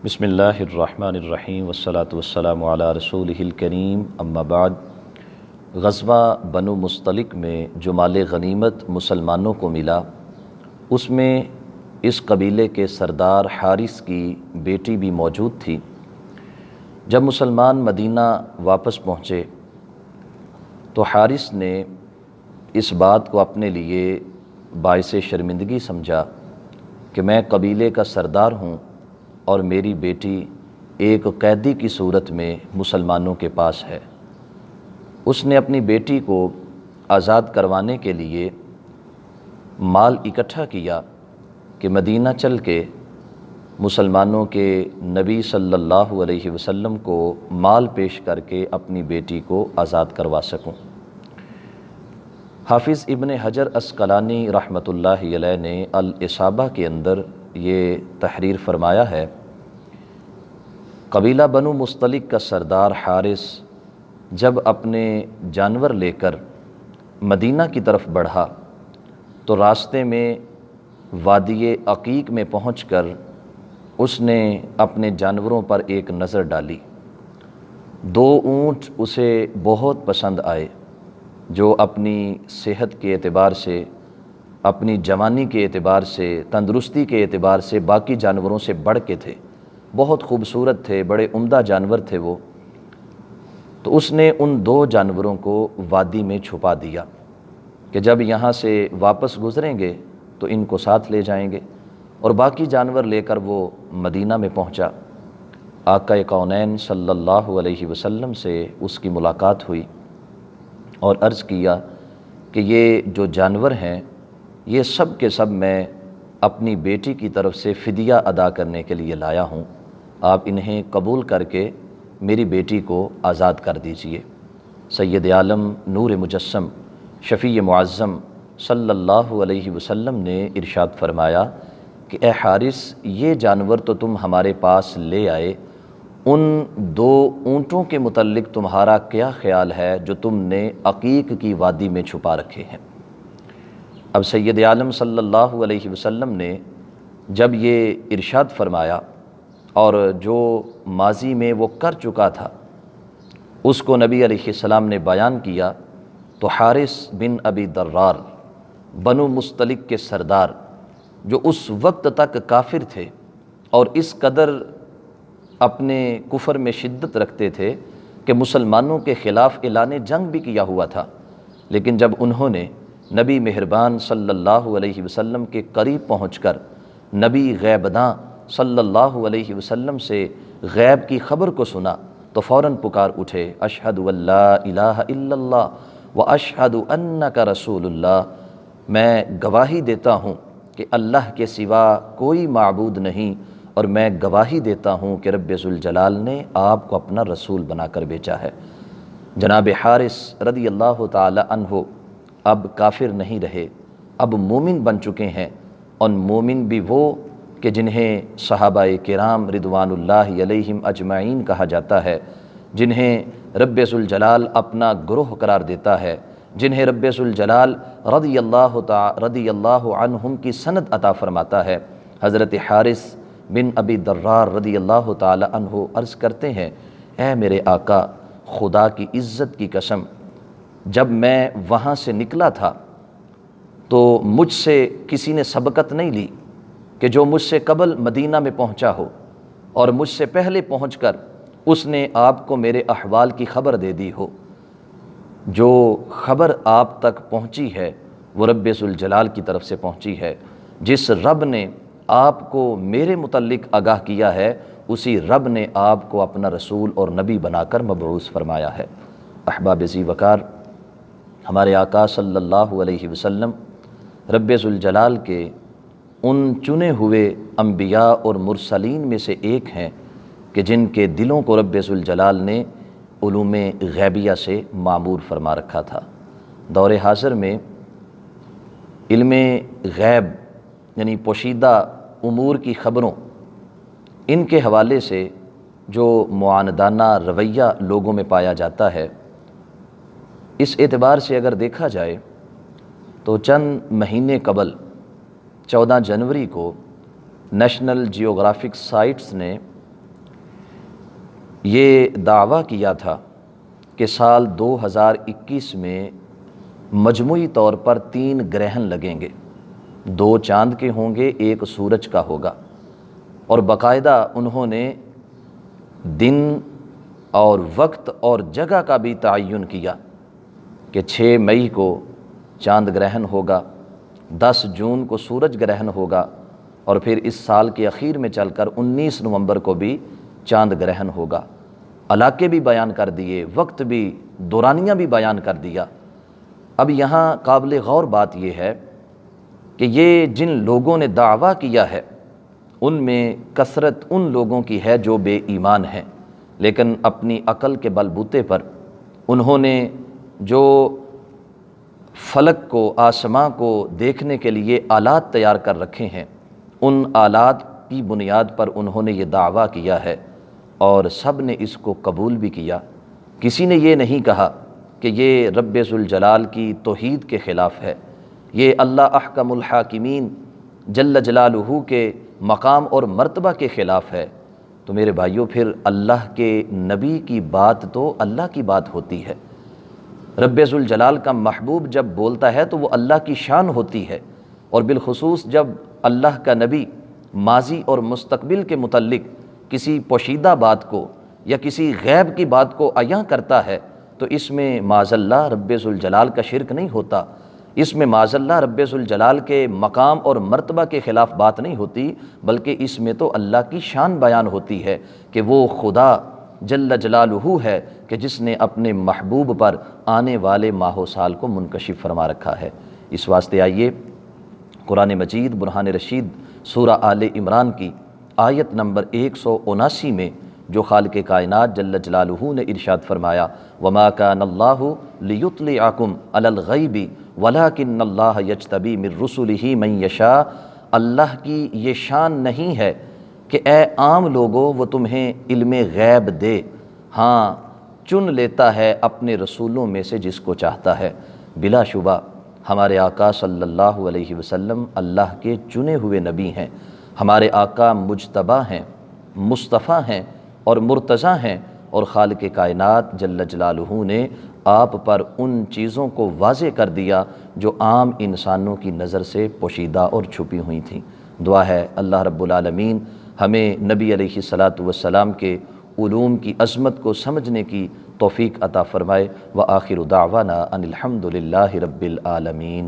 بسم اللہ الرحمن الرحیم والصلاة والسلام علی رسولہ الکریم اما بعد۔ غزوہ بنو مصطلق میں جو مال غنیمت مسلمانوں کو ملا، اس میں اس قبیلے کے سردار حارث کی بیٹی بھی موجود تھی۔ جب مسلمان مدینہ واپس پہنچے تو حارث نے اس بات کو اپنے لیے باعث شرمندگی سمجھا کہ میں قبیلے کا سردار ہوں اور میری بیٹی ایک قیدی کی صورت میں مسلمانوں کے پاس ہے۔ اس نے اپنی بیٹی کو آزاد کروانے کے لیے مال اکٹھا کیا کہ مدینہ چل کے مسلمانوں کے نبی صلی اللہ علیہ وسلم کو مال پیش کر کے اپنی بیٹی کو آزاد کروا سکوں۔ حافظ ابن حجر عسقلانی رحمۃ اللہ علیہ نے الاصابہ کے اندر یہ تحریر فرمایا ہے، قبیلہ بنو مصطلق کا سردار حارث جب اپنے جانور لے کر مدینہ کی طرف بڑھا تو راستے میں وادی عقیق میں پہنچ کر اس نے اپنے جانوروں پر ایک نظر ڈالی۔ 2 اونٹ اسے بہت پسند آئے جو اپنی صحت کے اعتبار سے، اپنی جوانی کے اعتبار سے، تندرستی کے اعتبار سے باقی جانوروں سے بڑھ کے تھے، بہت خوبصورت تھے، بڑے عمدہ جانور تھے وہ۔ تو اس نے ان 2 جانوروں کو وادی میں چھپا دیا کہ جب یہاں سے واپس گزریں گے تو ان کو ساتھ لے جائیں گے، اور باقی جانور لے کر وہ مدینہ میں پہنچا۔ آقا کونین صلی اللہ علیہ وسلم سے اس کی ملاقات ہوئی اور عرض کیا کہ یہ جو جانور ہیں یہ سب کے سب میں اپنی بیٹی کی طرف سے فدیہ ادا کرنے کے لیے لایا ہوں، آپ انہیں قبول کر کے میری بیٹی کو آزاد کر دیجئے۔ سید عالم نور مجسم شفیع معظم صلی اللہ علیہ وسلم نے ارشاد فرمایا کہ اے حارث، یہ جانور تو تم ہمارے پاس لے آئے، ان 2 اونٹوں کے متعلق تمہارا کیا خیال ہے جو تم نے عقیق کی وادی میں چھپا رکھے ہیں؟ اب سید عالم صلی اللہ علیہ وسلم نے جب یہ ارشاد فرمایا اور جو ماضی میں وہ کر چکا تھا اس کو نبی علیہ السلام نے بیان کیا، تو حارث بن ابی درار بنو مصطلق کے سردار جو اس وقت تک کافر تھے اور اس قدر اپنے کفر میں شدت رکھتے تھے کہ مسلمانوں کے خلاف اعلان جنگ بھی کیا ہوا تھا، لیکن جب انہوں نے نبی مہربان صلی اللہ علیہ وسلم کے قریب پہنچ کر نبی غیبداں صلی اللہ علیہ وسلم سے غیب کی خبر کو سنا تو فوراً پکار اٹھے، اشہد ان لا الہ الا اللہ و اشہد انک رسول اللہ، میں گواہی دیتا ہوں کہ اللہ کے سوا کوئی معبود نہیں، اور میں گواہی دیتا ہوں کہ رب ذوالجلال نے آپ کو اپنا رسول بنا کر بھیجا ہے۔ جناب حارث رضی اللہ تعالی عنہ اب کافر نہیں رہے، اب مومن بن چکے ہیں، اور مومن بھی وہ کہ جنہیں صحابہ کرام رضوان اللہ علیہم اجمعین کہا جاتا ہے، جنہیں رب ذوالجلال اپنا گروہ قرار دیتا ہے، جنہیں رب ذوالجلال رضی اللہ عنہم کی سند عطا فرماتا ہے۔ حضرت حارث بن ابی درار رضی اللہ تعالی عنہ عرض کرتے ہیں، اے میرے آقا، خدا کی عزت کی قسم، جب میں وہاں سے نکلا تھا تو مجھ سے کسی نے سبقت نہیں لی کہ جو مجھ سے قبل مدینہ میں پہنچا ہو اور مجھ سے پہلے پہنچ کر اس نے آپ کو میرے احوال کی خبر دے دی ہو۔ جو خبر آپ تک پہنچی ہے وہ رب ذوالجلال کی طرف سے پہنچی ہے، جس رب نے آپ کو میرے متعلق آگاہ کیا ہے اسی رب نے آپ کو اپنا رسول اور نبی بنا کر مبعوث فرمایا ہے۔ احباب ذی وقار، ہمارے آقا صلی اللہ علیہ وسلم رب ذوالجلال کے ان چنے ہوئے انبیاء اور مرسلین میں سے ایک ہیں کہ جن کے دلوں کو رب ذوالجلال نے علوم غیبیہ سے معمور فرما رکھا تھا۔ دور حاضر میں علم غیب یعنی پوشیدہ امور کی خبروں، ان کے حوالے سے جو معاندانہ رویہ لوگوں میں پایا جاتا ہے، اس اعتبار سے اگر دیکھا جائے تو چند مہینے قبل 14 جنوری کو نیشنل جیوگرافک سائٹس نے یہ دعویٰ کیا تھا کہ سال 2021 میں مجموعی طور پر 3 گرہن لگیں گے، 2 چاند کے ہوں گے، 1 سورج کا ہوگا، اور باقاعدہ انہوں نے دن اور وقت اور جگہ کا بھی تعین کیا کہ 6 مئی کو چاند گرہن ہوگا، 10 جون کو سورج گرہن ہوگا، اور پھر اس سال کے اخیر میں چل کر 19 نومبر کو بھی چاند گرہن ہوگا۔ علاقے بھی بیان کر دیے، وقت بھی، دورانیہ بھی بیان کر دیا۔ اب یہاں قابل غور بات یہ ہے کہ یہ جن لوگوں نے دعویٰ کیا ہے ان میں کثرت ان لوگوں کی ہے جو بے ایمان ہیں، لیکن اپنی عقل کے بل بوتے پر انہوں نے جو فلک کو، آسماں کو دیکھنے کے لیے آلات تیار کر رکھے ہیں، ان آلات کی بنیاد پر انہوں نے یہ دعویٰ کیا ہے، اور سب نے اس کو قبول بھی کیا۔ کسی نے یہ نہیں کہا کہ یہ رب ذوالجلال کی توحید کے خلاف ہے، یہ اللہ احکم الحاکمین جل جلالہ کے مقام اور مرتبہ کے خلاف ہے۔ تو میرے بھائیوں، پھر اللہ کے نبی کی بات تو اللہ کی بات ہوتی ہے۔ رب ذوالجلال کا محبوب جب بولتا ہے تو وہ اللہ کی شان ہوتی ہے، اور بالخصوص جب اللہ کا نبی ماضی اور مستقبل کے متعلق کسی پوشیدہ بات کو یا کسی غیب کی بات کو عیاں کرتا ہے تو اس میں معاذ اللہ رب ذوالجلال کا شرک نہیں ہوتا، اس میں معاذ اللہ رب ذوالجلال کے مقام اور مرتبہ کے خلاف بات نہیں ہوتی، بلکہ اس میں تو اللہ کی شان بیان ہوتی ہے کہ وہ خدا جل جلالہ ہے کہ جس نے اپنے محبوب پر آنے والے ماہ و سال کو منکشف فرما رکھا ہے۔ اس واسطے آئیے قرآن مجید برہان رشید سورہ آل عمران کی آیت نمبر 179 میں جو خالق کائنات جل جلالہ نے ارشاد فرمایا، وَمَا كَانَ اللَّهُ لِيُطْلِعَكُمْ عَلَى الْغَيْبِ وَلَكِنَّ اللَّهَ يَجْتَبِي مِن رُّسُلِهِ مَن يَشَاءُ۔ اللہ کی یہ شان نہیں ہے کہ اے عام لوگو وہ تمہیں علم غیب دے، ہاں چن لیتا ہے اپنے رسولوں میں سے جس کو چاہتا ہے۔ بلا شبہ ہمارے آقا صلی اللہ علیہ وسلم اللہ کے چنے ہوئے نبی ہیں، ہمارے آقا مجتبی ہیں، مصطفیٰ ہیں اور مرتضیٰ ہیں، اور خالق کائنات جل جلالہ نے آپ پر ان چیزوں کو واضح کر دیا جو عام انسانوں کی نظر سے پوشیدہ اور چھپی ہوئی تھیں۔ دعا ہے اللہ رب العالمین ہمیں نبی علیہ الصلاۃ والسلام کے علوم کی عظمت کو سمجھنے کی توفیق عطا فرمائے۔ وآخر دعوانا ان الحمد للہ رب العالمین۔